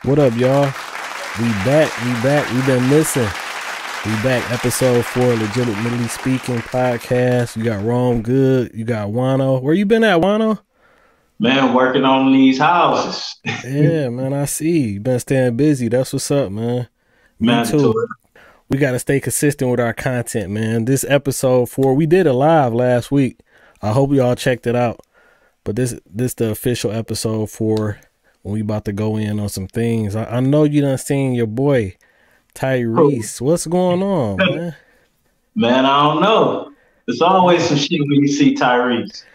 What up, y'all? We back. We've been missing. We back. Episode 4, Legitimately Speaking podcast. You got Rome Good. You got Wano. Where you been at, Wano? Man, working on these houses. Yeah, man, I see. You been staying busy. That's what's up, man. Me too. We got to stay consistent with our content, man. This episode 4, we did it live last week. I hope y'all checked it out. But this the official episode 4. We about to go in on some things. I know you done seen your boy Tyrese. What's going on, man? Man, I don't know. There's always some shit when you see Tyrese.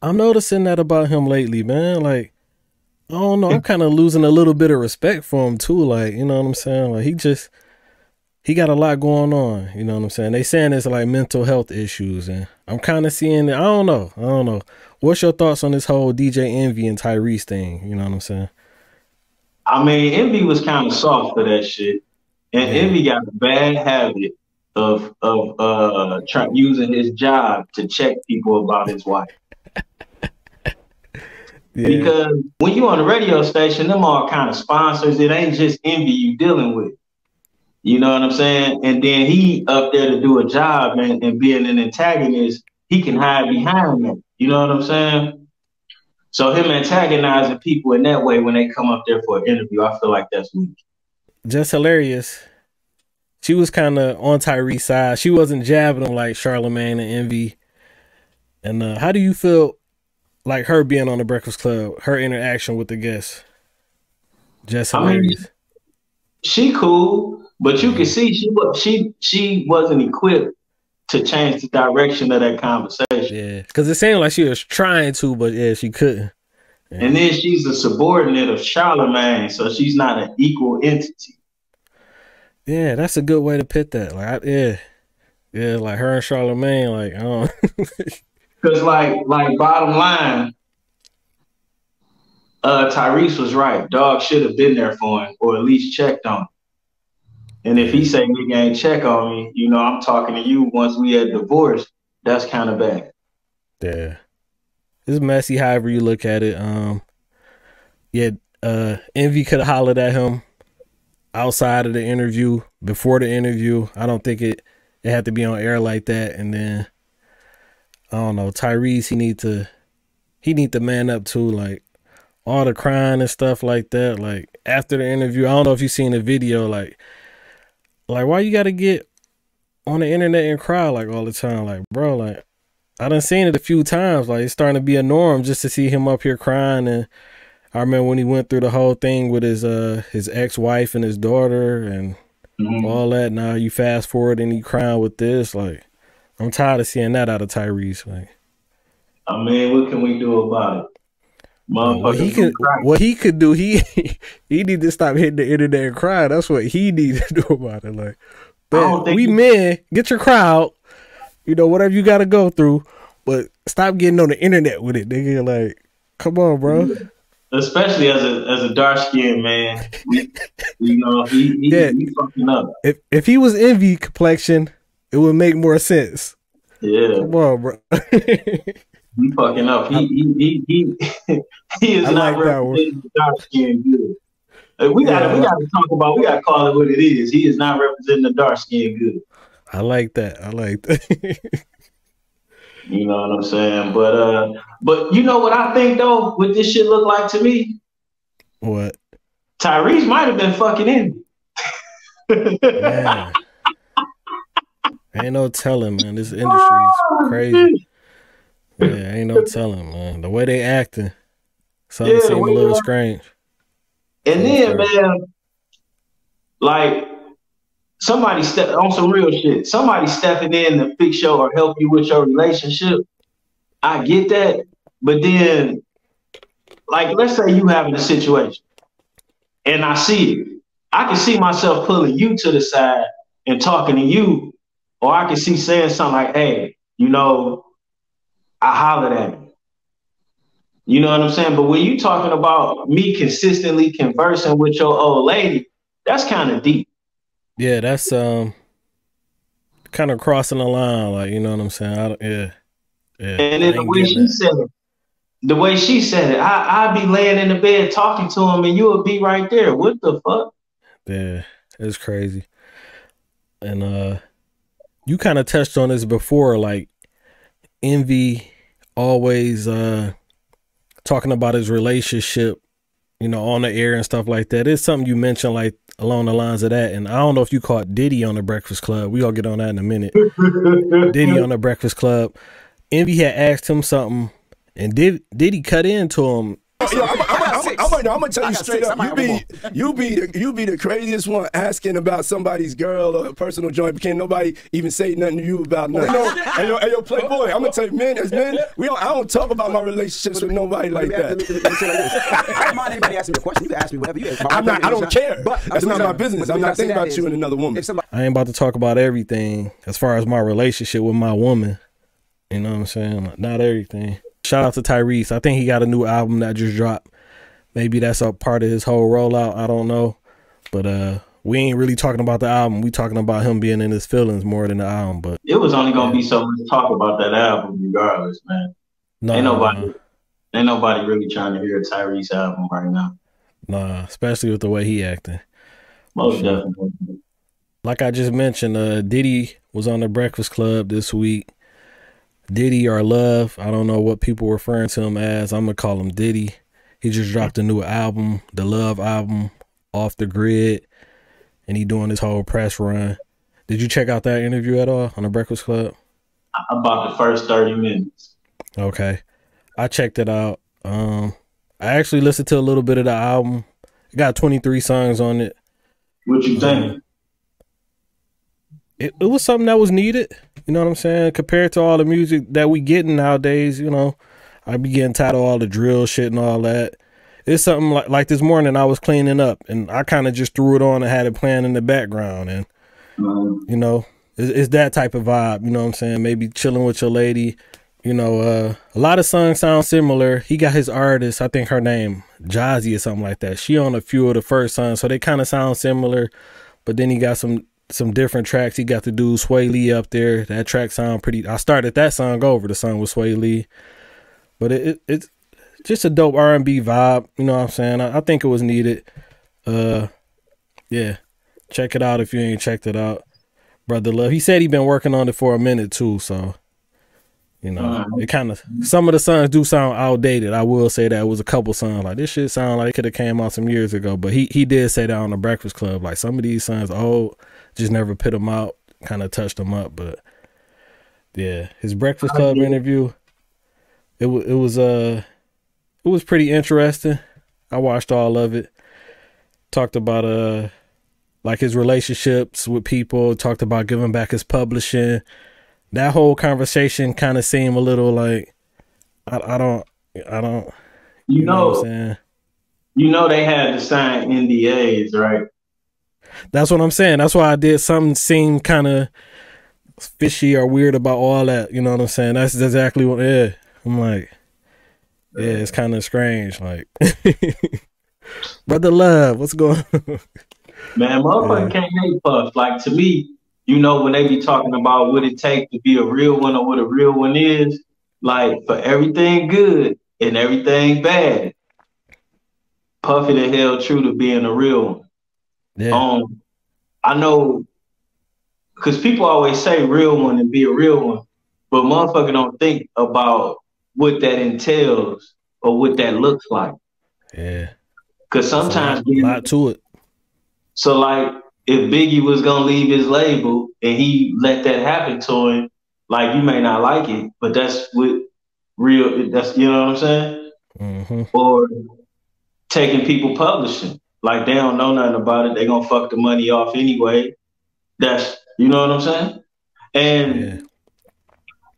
I'm noticing that about him lately, man. Like, I don't know. I'm kind of losing a little bit of respect for him too. Like, you know what I'm saying? Like, he got a lot going on. You know what I'm saying? They saying it's like mental health issues, and I'm kind of seeing it. I don't know. What's your thoughts on this whole DJ Envy and Tyrese thing? You know what I'm saying? I mean, Envy was kind of soft for that shit. And Envy got a bad habit of using his job to check people about his wife. Because when you on the radio station, them all kind of sponsors. It ain't just Envy you dealing with. You know what I'm saying? And then he up there to do a job and being an antagonist, he can hide behind that. You know what I'm saying? So him antagonizing people in that way when they come up there for an interview, I feel like that's weak. Just hilarious. She was kind of on Tyrese's side. She wasn't jabbing him like Charlamagne and Envy. And how do you feel like her being on the Breakfast Club, her interaction with the guests? Just hilarious. I mean, she cool, but you can see she wasn't equipped to change the direction of that conversation. Yeah, because it seemed like she was trying to, but yeah, she couldn't. Yeah. And then she's a subordinate of Charlamagne, so she's not an equal entity. Yeah, that's a good way to put that. Like, yeah, like her and Charlamagne, like, I don't. Because like bottom line, Tyrese was right. Dog should have been there for him, or at least checked on him. And if he say nigga ain't check on me, you know, I'm talking to you once we had divorced, that's kind of bad. Yeah. It's messy however you look at it. Envy could have hollered at him outside of the interview, before the interview. I don't think it had to be on air like that. And then I don't know, Tyrese, he need to man up too, like all the crying and stuff like that. Like after the interview, I don't know if you've seen the video, like why you gotta get on the internet and cry like all the time? Like, bro, like I done seen it a few times. Like it's starting to be a norm just to see him up here crying. And I remember when he went through the whole thing with his ex-wife and his daughter and all that. Now you fast forward and he crying with this. Like, I'm tired of seeing that out of Tyrese. Like, I mean, what can we do about it? What he could do, he need to stop hitting the internet and cry. That's what he needs to do about it. Like, men, get your crowd, you know, whatever you got to go through, but stop getting on the internet with it, nigga. Like, come on, bro. Especially as a dark skinned man, you know, he fucking up. If he was Envy complexion, it would make more sense. Yeah, come on, bro. He fucking up. He is not representing the dark skin good. We gotta call it what it is. He is not representing the dark skin good. I like that. You know what I'm saying? But you know what I think though, what this shit look like to me? What? Tyrese might have been fucking Envy. Yeah. Ain't no telling, man. This industry is crazy. Yeah, ain't no telling, man. The way they acting, something seem a little strange. And then, man, like somebody on some real shit. Somebody stepping in to fix your or help you with your relationship. I get that, but then, like, let's say you having a situation, and I see it. I can see myself pulling you to the side and talking to you, or I can see saying something like, "Hey, you know." I hollered at him. You know what I'm saying? But when you talking about me consistently conversing with your old lady, that's kind of deep. Yeah, that's kind of crossing the line, like, you know what I'm saying? Yeah. And then the way she said it, the way she said it, I'd be laying in the bed talking to him and you would be right there. What the fuck? Yeah, it's crazy. And you kind of touched on this before, like Envy always talking about his relationship, you know, on the air and stuff like that. It's something you mentioned like along the lines of that. And I don't know if you caught Diddy on the Breakfast Club. We all get on that in a minute. Diddy on the Breakfast Club. Envy had asked him something, and Diddy cut into him. Yo, I'm gonna tell you straight up. You be the craziest one asking about somebody's girl or a personal joint, but can't nobody even say nothing to you about nothing. Hey, yo, Playboy, I'm gonna tell you, men, as men, I don't talk about my relationships with nobody like that. I don't mind anybody asking me a question. You can ask me whatever you ask. I don't care. That's not my business. I'm not thinking about you and another woman. I ain't about to talk about everything as far as my relationship with my woman. You know what I'm saying? Like, not everything. Shout out to Tyrese. I think he got a new album that just dropped. Maybe that's a part of his whole rollout. I don't know. But we ain't really talking about the album. We talking about him being in his feelings more than the album. But it was only gonna be so much talk about that album regardless, man. Ain't nobody really trying to hear a Tyrese album right now. Nah, especially with the way he acting. Most definitely. Like I just mentioned, Diddy was on the Breakfast Club this week. Diddy or Love, I don't know what people are referring to him as. I'm gonna call him Diddy. He just dropped a new album, the Love album, Off the Grid, and he doing his whole press run. Did you check out that interview at all on the Breakfast Club? About the first 30 minutes. Okay, I checked it out. I actually listened to a little bit of the album. It got 23 songs on it. What you think? It was something that was needed. You know what I'm saying? Compared to all the music that we getting nowadays, you know, I be getting tired of all the drill shit and all that. It's something like this morning I was cleaning up and I kind of just threw it on and had it playing in the background. And, you know, it's that type of vibe. You know what I'm saying? Maybe chilling with your lady. You know, a lot of songs sound similar. He got his artist, I think her name, Jazzy or something like that. She on a few of the first songs, so they kind of sound similar. But then he got some different tracks. He got the dude Sway Lee up there. That track sound pretty. I started that song over. The song with Sway Lee, but it's just a dope R&B vibe. You know what I'm saying? I think it was needed. Yeah, check it out if you ain't checked it out, Brother Love. He said he been working on it for a minute too, so you know it kind of, some of the songs do sound outdated. I will say that. It was a couple songs like this shit sound like it could have came out some years ago, but he did say that on the Breakfast Club. Like some of these songs old. Just never put him out, kind of touched him up, but yeah, his Breakfast Club interview, it was pretty interesting. I watched all of it. Talked about like his relationships with people. Talked about giving back his publishing. That whole conversation kind of seemed a little like I don't. You know what I'm saying? You know they had to sign NDAs, right? That's what I'm saying. That's why I did something seem kind of fishy or weird about all that. You know what I'm saying? That's exactly what, yeah. I'm like, yeah, it's kind of strange. Like, Brother Love, what's going on? Man, motherfucker can't hate Puff. Like, to me, you know, when they be talking about what it takes to be a real one or what a real one is, like, for everything good and everything bad, Puffy the hell true to being a real one. Yeah. I know, because people always say real one and be a real one, but motherfucker don't think about what that entails or what that looks like. Yeah. Because sometimes a lot to it. So like, if Biggie was gonna leave his label and he let that happen to him, like, you may not like it, but that's what real. That's, you know what I'm saying? Mm-hmm. Or taking people publishing. Like, they don't know nothing about it. They gonna fuck the money off anyway. That's, you know what I'm saying? And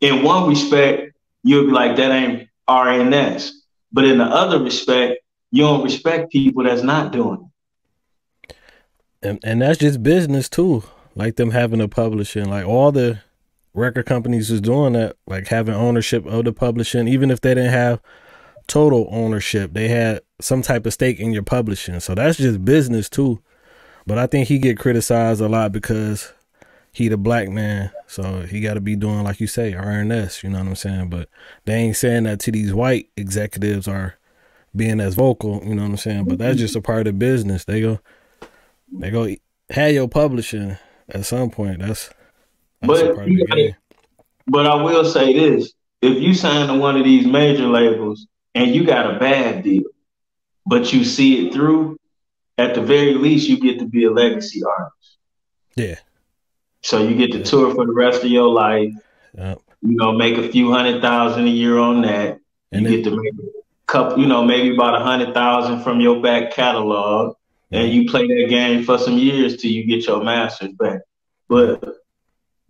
in one respect, you'll be like, that ain't RNS. But in the other respect, you don't respect people that's not doing it. And that's just business too. Like them having a publishing, like all the record companies is doing that, like having ownership of the publishing, even if they didn't have total ownership, they had some type of stake in your publishing. So that's just business too. But I think he get criticized a lot because he the black man, so he got to be doing, like you say, R&S, you know what I'm saying? But they ain't saying that to these white executives are being as vocal, you know what I'm saying? But that's just a part of the business. They go have your publishing at some point. That's a part of the game. But I will say this. If you sign to one of these major labels and you got a bad deal, but you see it through, at the very least, you get to be a legacy artist. Yeah. So you get to tour for the rest of your life. Yep. You know, make a few $100,000 a year on that. And you get to make a couple, you know, maybe about 100,000 from your back catalog. And you play that game for some years till you get your masters back. But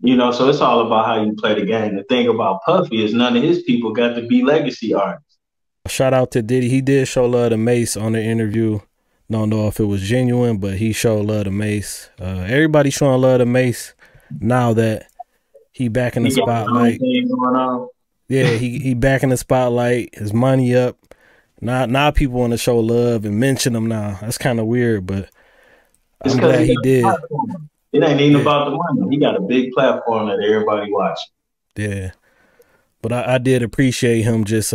you know, so it's all about how you play the game. The thing about Puffy is none of his people got to be legacy artists. Shout out to Diddy. He did show love to Mace on the interview. Don't know if it was genuine, but he showed love to Mace. Everybody showing love to Mace now that he back in the spotlight. Yeah, he back in the spotlight. His money up. Now people want to show love and mention him now. That's kind of weird, but I'm glad he did. It ain't even about the money. He got a big platform that everybody watching. Yeah. But I did appreciate him just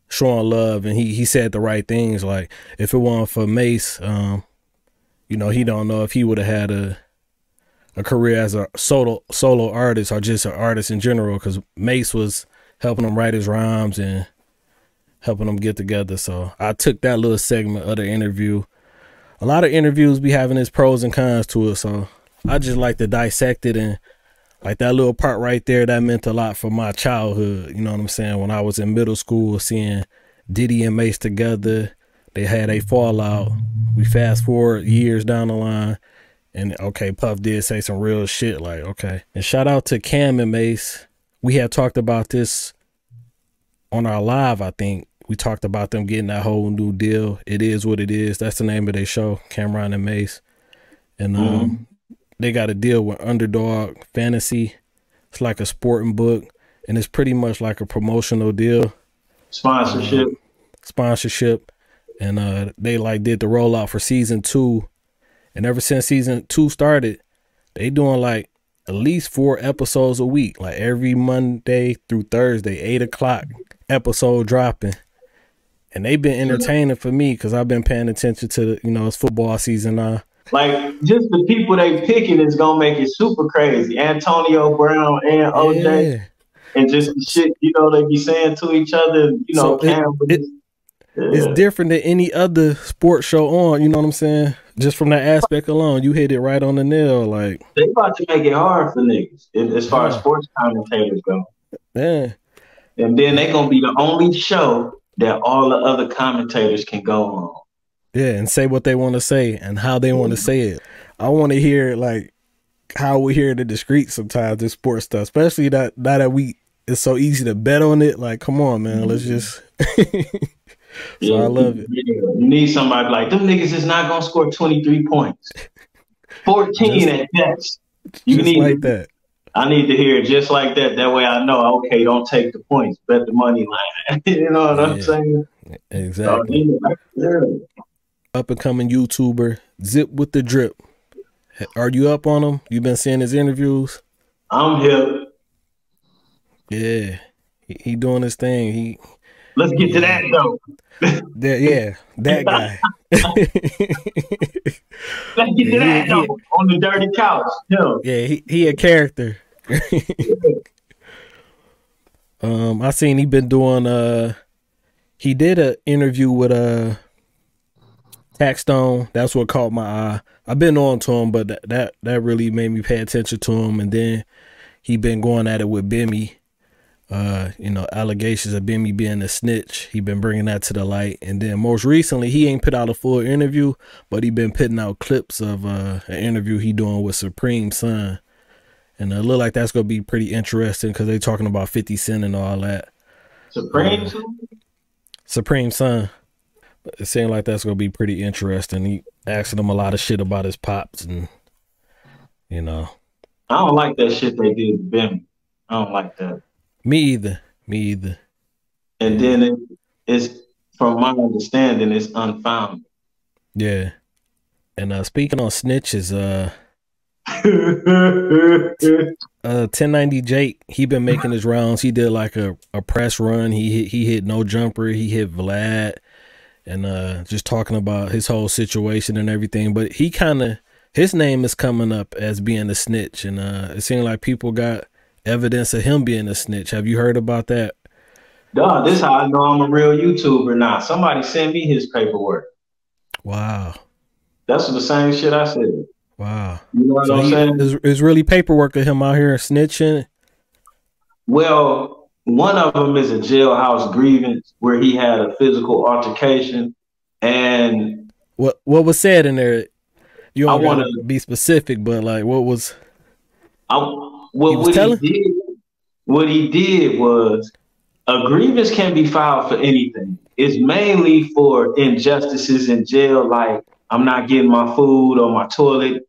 showing love, and he said the right things. Like, if it wasn't for Mace, you know, he don't know if he would have had a career as a solo artist or just an artist in general, because Mace was helping him write his rhymes and helping him get together. So I took that little segment of the interview. A lot of interviews be having its pros and cons to it, so I just like to dissect it, and like that little part right there, that meant a lot for my childhood. You know what I'm saying? When I was in middle school, seeing Diddy and Mace together, they had a fallout. We fast forward years down the line, and okay, Puff did say some real shit, like, okay. And shout out to Cam and Mace. We had talked about this on our live, I think. We talked about them getting that whole new deal. It Is What It Is. That's the name of their show, Cameron and Mace. And they got a deal with Underdog Fantasy. It's like a sporting book, and it's pretty much like a promotional deal. Sponsorship. And they like did the rollout for season 2. And ever since season 2 started, they doing like at least 4 episodes a week. Like every Monday through Thursday, 8 o'clock episode dropping. And they've been entertaining for me because I've been paying attention to the, you know, it's football season now. Like, just the people they picking is gonna make it super crazy. Antonio Brown and OJ, Yeah. and just the shit, you know, they be saying to each other. You know, so it's different than any other sports show on. You know what I'm saying? Just from that aspect alone, you hit it right on the nail. Like, they about to make it hard for niggas as far as sports commentators go. Yeah. And then they gonna be the only show that all the other commentators can go on. Yeah, and say what they want to say and how they want to say it. I want to hear like how we hear it in the streets sometimes, this sports stuff, especially now that it's so easy to bet on it. Like, come on, man, let's just. So I love it. Yeah. You need somebody like, them niggas is not gonna score 23 points, 14 at best. You need like that. I need to hear it just like that. That way I know, okay, don't take the points, bet the money line. You know what I'm saying? Exactly. Up and coming YouTuber, Zip with the Drip. Are you up on him? You been seeing his interviews? I'm hip. Yeah. He doing his thing. Let's get to that though. That guy. Let's get to that though. On the dirty couch. Yeah, he a character. I seen he been doing he did an interview with Taxstone. That's what caught my eye. I've been on to him, but that really made me pay attention to him. And then he been going at it with Bimmy. You know, allegations of Bimmy being a snitch. He been bringing that to the light. And then most recently, he ain't put out a full interview, but he been putting out clips of an interview he doing with Supreme's son. And it look like that's going to be pretty interesting because they talking about 50 Cent and all that. Supreme's son. It seemed like that's going to be pretty interesting. He asking him a lot of shit about his pops and, you know. I don't like that shit they did to Bimmy. I don't like that. Me either. And then it's, from my understanding, it's unfounded. Yeah. And speaking on snitches, 1090 Jake, he been making his rounds. He did like a press run. He hit No Jumper. He hit Vlad, and just talking about his whole situation and everything. But he kind of, his name is coming up as being a snitch, and it seemed like people got evidence of him being a snitch. Have you heard about that? Dog, this is how I know I'm a real YouTuber now. Somebody sent me his paperwork. Wow. That's the same shit I said. Wow. You know what I'm saying? It's really paperwork of him out here snitching. Well, one of them is a jailhouse grievance where he had a physical altercation. And what was said in there? You don't want to be specific, but like what was what he did was a grievance can be filed for anything. It's mainly for injustices in jail, like I'm not getting my food, or my toilet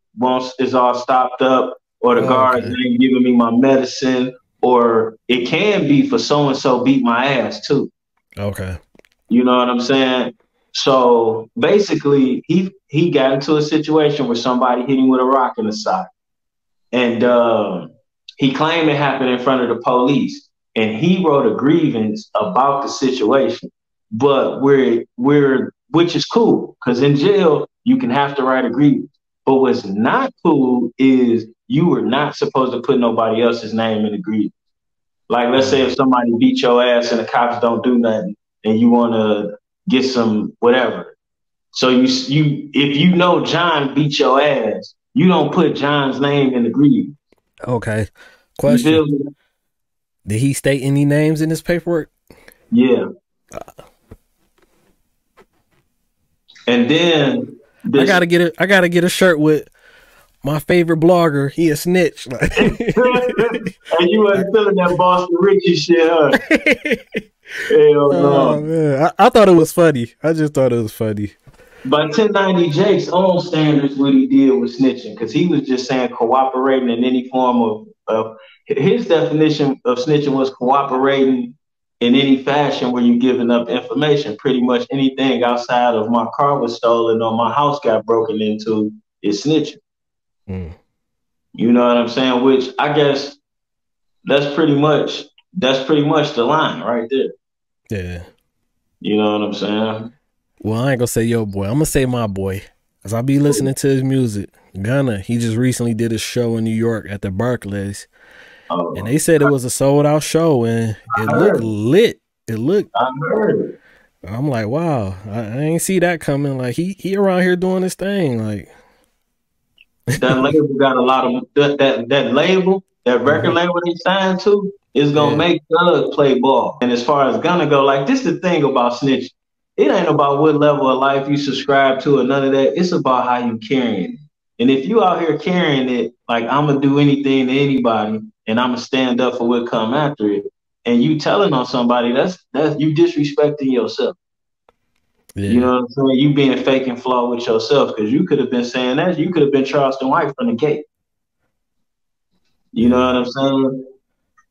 is all stopped up, or the guards ain't giving me my medicine, or it can be for so-and-so beat my ass too. Okay. You know what I'm saying? So basically he got into a situation where somebody hit him with a rock in the side. And he claimed it happened in front of the police. And he wrote a grievance about the situation. But which is cool, because in jail you can have to write a grievance. But what's not cool is you are not supposed to put nobody else's name in the grievance. Like, let's say if somebody beat your ass and the cops don't do nothing, and you want to get some whatever. So if you know John beat your ass, you don't put John's name in the grievance. Okay. Question. Did he state any names in his paperwork? Yeah. And then I gotta get a shirt with my favorite blogger. He a snitch. And you wasn't feeling that Boston Richie shit, huh? Hell no. Man. I thought it was funny. I just thought it was funny. By 1090 Jake's own standards, what he did was snitching, because he was just saying cooperating in any form of his definition of snitching was cooperating in any fashion where you're giving up information. Pretty much anything outside of my car was stolen or my house got broken into is snitching. Mm. You know what I'm saying? Which I guess that's pretty much the line right there. Yeah. You know what I'm saying? Well, I ain't gonna say yo boy. I'm gonna say my boy, because I be listening to his music. Gunna, he just recently did a show in New York at the Barclays. And they said it was a sold out show, and it looked lit. I heard it. I'm like, wow, I ain't see that coming. Like he around here doing his thing. Like that label got a lot of that label, that record label he signed to is gonna make Thug play ball. And as far as Gunna go, like, this is the thing about snitching. It ain't about what level of life you subscribe to or none of that. It's about how you carrying it. And if you out here carrying it, like, I'm gonna do anything to anybody, and I'm gonna stand up for what come after it, and you telling on somebody, that's you disrespecting yourself. Yeah. You know what I'm saying? You being fake and flawed with yourself, because you could have been saying that. You could have been Charleston White from the gate. You know what I'm saying?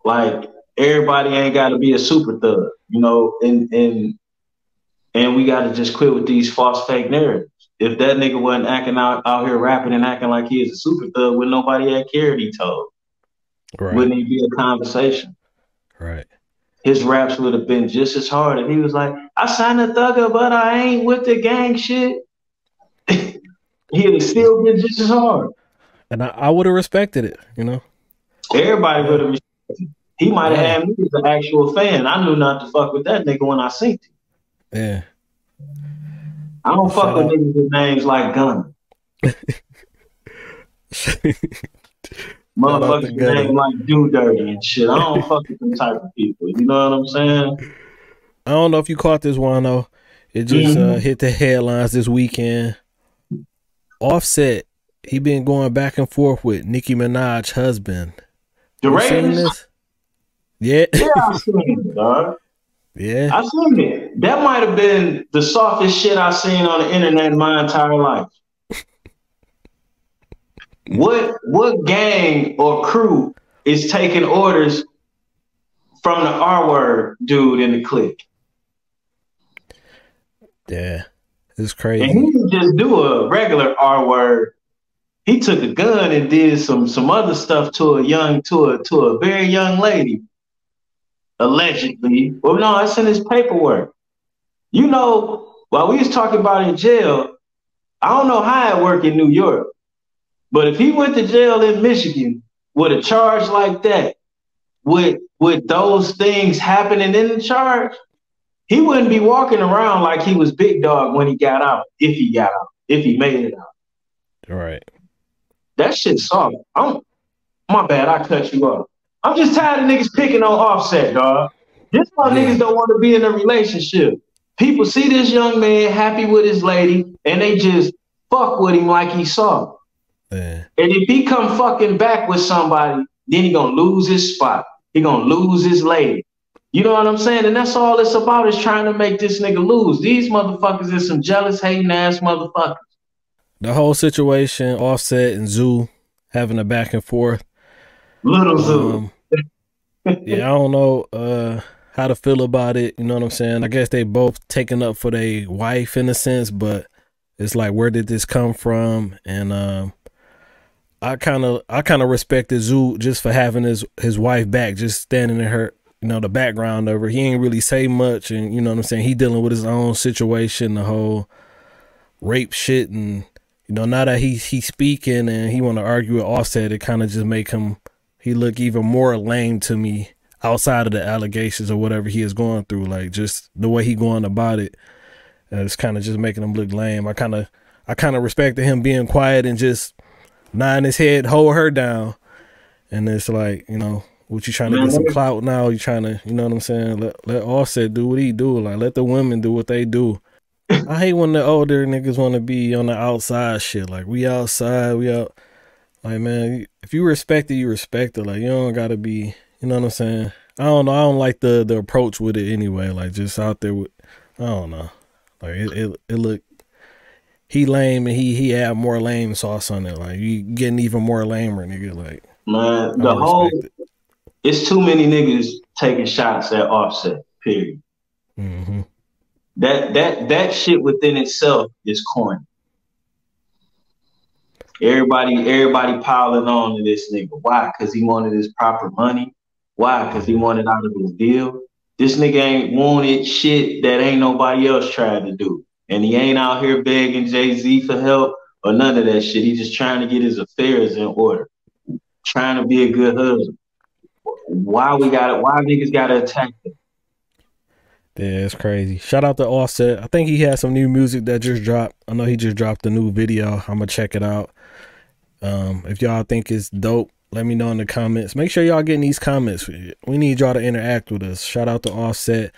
Like, everybody ain't got to be a super thug, you know, and we got to just quit with these false fake narratives. If that nigga wasn't acting out here rapping and acting like he is a super thug, would nobody had cared, he told. Right. Wouldn't it be a conversation? Right. His raps would have been just as hard if he was like, I signed a thugger, but I ain't with the gang shit. He'd have still been just as hard. And I would have respected it, you know? Everybody would have respected it. He might have had me as an actual fan. I knew not to fuck with that nigga when I seen him. Yeah. I don't fuck with niggas with names like Gunna. Motherfuckers name like Do Dirty and shit. I don't fuck with them type of people. You know what I'm saying? I don't know if you caught this one though. It just hit the headlines this weekend. Offset, he been going back and forth with Nicki Minaj's husband. The Ravens? Yeah. Yeah, I seen it, dog. Yeah. I seen it. That might have been the softest shit I seen on the internet in my entire life. What gang or crew is taking orders from the R-word dude in the clique? Yeah. It's crazy. And he didn't just do a regular R-word. he took a gun and did some other stuff to a very young lady, allegedly. Well, no, it's in his paperwork. You know, while we was talking about in jail, I don't know how it worked in New York, but if he went to jail in Michigan with a charge like that, with those things happening in the charge, he wouldn't be walking around like he was big dog when he got out, if he made it out. All right. That shit's soft. My bad, I cut you off. I'm just tired of niggas picking on Offset, dog. This why niggas don't want to be in a relationship. People see this young man happy with his lady, and they just fuck with him like he's soft. Yeah. And if he come fucking back with somebody, then he gonna lose his spot. He gonna lose his lady. You know what I'm saying? And that's all it's about, is trying to make this nigga lose. These motherfuckers is some jealous, hating ass motherfuckers. The whole situation, Offset and Zoo having a back and forth. Little Zoo. Yeah, I don't know how to feel about it. You know what I'm saying? I guess they both taking up for their wife in a sense, but it's like, where did this come from? And I kind of respected Zoo just for having his wife back, just standing in her, you know, the background of her. He ain't really say much, and you know what I'm saying? He dealing with his own situation, the whole rape shit, and you know, now that he's speaking and he want to argue with Offset, it kind of just make he look even more lame to me outside of the allegations or whatever he is going through. Like, just the way he going about it, it's kind of just making him look lame. I kind of respected him being quiet and just nodding his head, hold her down. And it's like, you know, what you trying to get some clout now? You trying to, you know what I'm saying? Let Offset do what he do. Like, let the women do what they do. I hate when the older niggas want to be on the outside shit. Like, we outside, we out. Like, man, if you respect it, you respect it. Like, you don't gotta be, you know what I'm saying? I don't know. I don't like the approach with it anyway. Like, just out there with, I don't know. Like, it look, he lame and he add more lame sauce on it. Like, you getting even more lamer, nigga. Like, man, it's too many niggas taking shots at Offset, period. Mm-hmm. That shit within itself is corny. Everybody piling on to this nigga. Why? Because he wanted his proper money. Why? Because he wanted out of his deal. This nigga ain't wanted shit that ain't nobody else tried to do. And he ain't out here begging Jay-Z for help or none of that shit. He just trying to get his affairs in order. Trying to be a good husband. Why niggas gotta attack him? Yeah, it's crazy. Shout out to Offset. I think he has some new music that just dropped. I know he just dropped a new video. I'm gonna check it out. If y'all think it's dope, let me know in the comments. Make sure y'all getting these comments. We need y'all to interact with us. Shout out to Offset.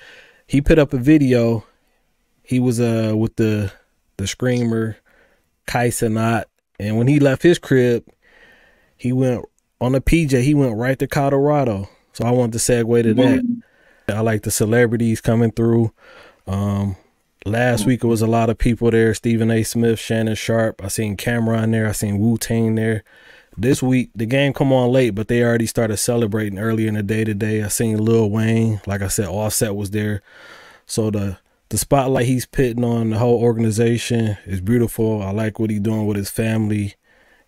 He put up a video. He was with the screamer Kai Cenat, and when he left his crib, he went on a PJ. He went right to Colorado. So I wanted to segue to that. I like the celebrities coming through. Last week it was a lot of people there. Stephen A. Smith, Shannon Sharp. I seen Cameron there. I seen Wu-Tang there. This week the game come on late, but they already started celebrating earlier in the day today. I seen Lil Wayne. Like I said, Offset was there. So the spotlight he's putting on the whole organization is beautiful. I like what he's doing with his family,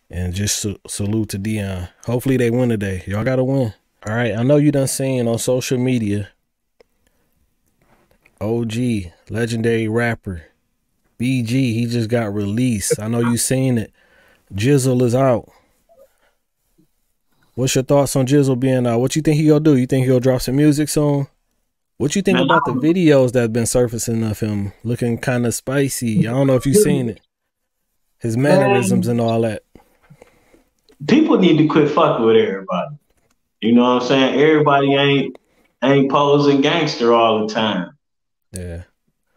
and just salute to Dion. Hopefully they win today. Y'all gotta win. All right, I know you done seen on social media, OG, legendary rapper, BG, he just got released. I know you seen it. Jizzle is out. What's your thoughts on Jizzle being out? What you think he gonna do? You think he'll drop some music soon? What you think about the videos that have been surfacing of him looking kind of spicy? I don't know if you seen it. His mannerisms and all that. People need to quit fucking with everybody. You know what I'm saying? Everybody ain't posing gangster all the time. Yeah.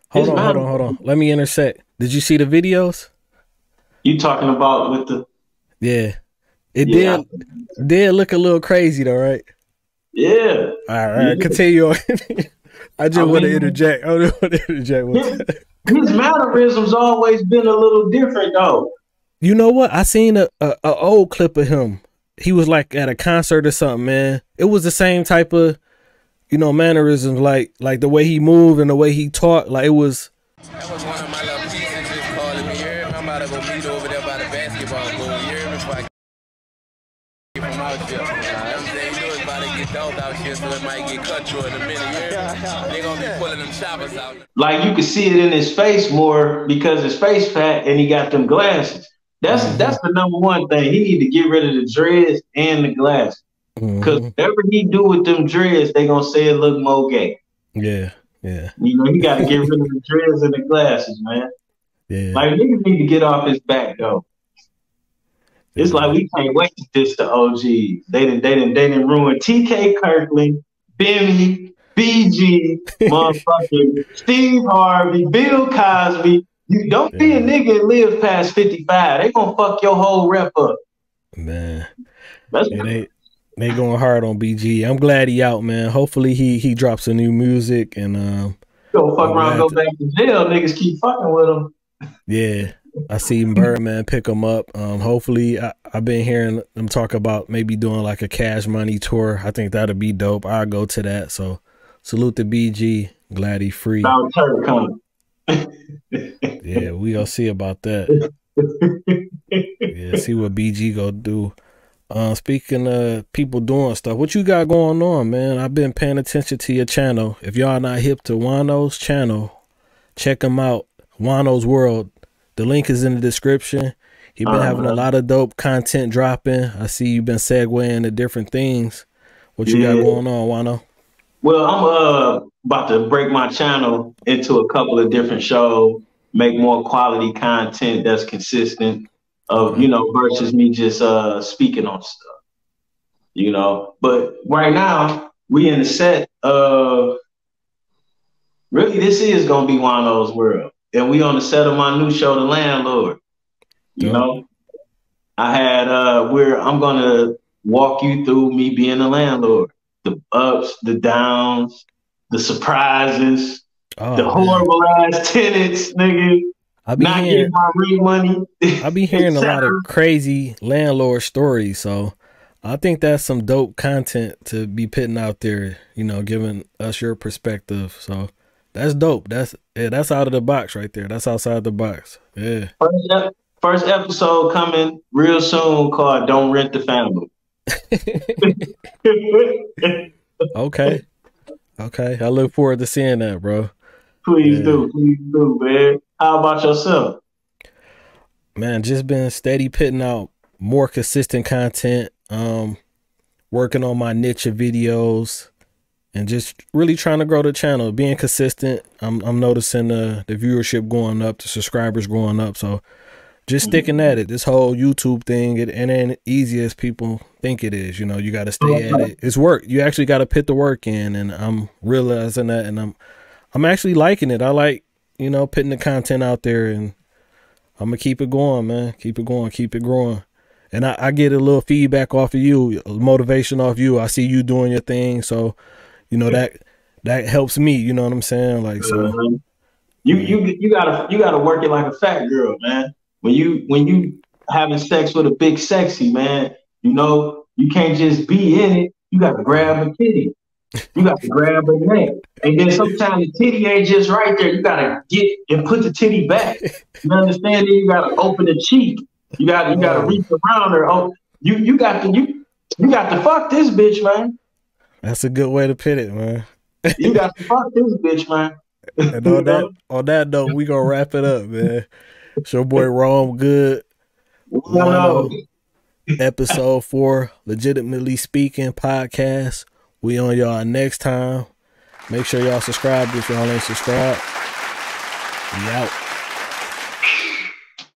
Hold on. Let me intersect. Did you see the videos? You talking about with the... Yeah. It did look a little crazy though, right? Yeah. All right. Continue on. I just want to interject. His mannerisms always been a little different though. You know what? I seen a old clip of him. He was like at a concert or something, man. It was the same type of, you know, mannerisms, like the way he moved and the way he talked. Like it was. That was one of my little pieces just calling me here. I'm about to go meet over there by the basketball goal. You hear me? Before I get from out here. I'm saying, you know it's about to get dope out here, so it might get cut through in a minute. You hear me? They gonna be pulling them choppers out. Like you can see it in his face more because his face fat and he got them glasses. That's the number one thing. He need to get rid of the dreads and the glasses. Because whatever he do with them dreads, they gonna say it look more gay. Yeah, yeah. You know, he got to get rid of the dreads and the glasses, man. Yeah. Like niggas need to get off his back though. It's like we can't wait to diss the OGs. They didn't ruin TK Kirkland, Bimmy, BG, motherfucking Steve Harvey, Bill Cosby. You don't be a nigga and live past 55. They gonna fuck your whole rep up. Man. They going hard on BG. I'm glad he out, man. Hopefully he drops some new music and go fuck around, go back to jail. Niggas keep fucking with him. Yeah. I see Birdman pick him up. Hopefully I've been hearing them talk about maybe doing like a Cash Money tour. I think that'd be dope. I'll go to that. So salute to BG. Glad he free. Yeah, we gonna see about that. Yeah, see what BG gonna do. Speaking of people doing stuff, what you got going on, man? I've been paying attention to your channel. If y'all not hip to Wano's channel, check him out. Wano's World. The link is in the description. He been having a lot of dope content dropping. I see you've been segueing to different things. What you got going on, Wano? Well, I'm about to break my channel into a couple of different shows, make more quality content that's consistent of, you know, versus me just speaking on stuff, you know. But right now, we in the set of, really, this is going to be Wano's World. And we on the set of my new show, The Landlord. You know, I had I'm gonna walk you through me being a landlord, the ups, the downs, the surprises, the horrible ass tenants, nigga. Not getting my rent money. I be hearing a lot of crazy landlord stories, so I think that's some dope content to be putting out there. You know, giving us your perspective. So that's dope. That's out of the box right there. That's outside the box. Yeah. First episode coming real soon called "Don't Rent the Family." Okay. I look forward to seeing that, bro. Please do, man. How about yourself? Man, just been steady putting out more consistent content. Working on my niche of videos. And just really trying to grow the channel, being consistent. I'm noticing the viewership going up, the subscribers going up. So just sticking at it. This whole YouTube thing, it ain't easy as people think it is. You know, you got to stay at it. It's work. You actually got to put the work in, and I'm realizing that, and I'm actually liking it. I like, you know, putting the content out there, and I'm gonna keep it going, man. Keep it going, keep it growing. And I get a little feedback off of you, motivation off you. I see you doing your thing, so. You know, that helps me, you know what I'm saying? Like, so you gotta work it like a fat girl, man. When you having sex with a big sexy, man, you know, you can't just be in it. You gotta grab a titty. You got to grab a neck. And then sometimes the titty ain't just right there. You gotta get and put the titty back. You understand? Then you gotta open the cheek. You gotta reach around her. Oh, you got to fuck this bitch, man. That's a good way to put it, man. You got to fuck this bitch, man. And on that note, we gonna wrap it up, man. It's your boy Rome Good. Episode 4, Legitimately Speaking podcast. We on y'all next time. Make sure y'all subscribe if y'all ain't subscribed. We out.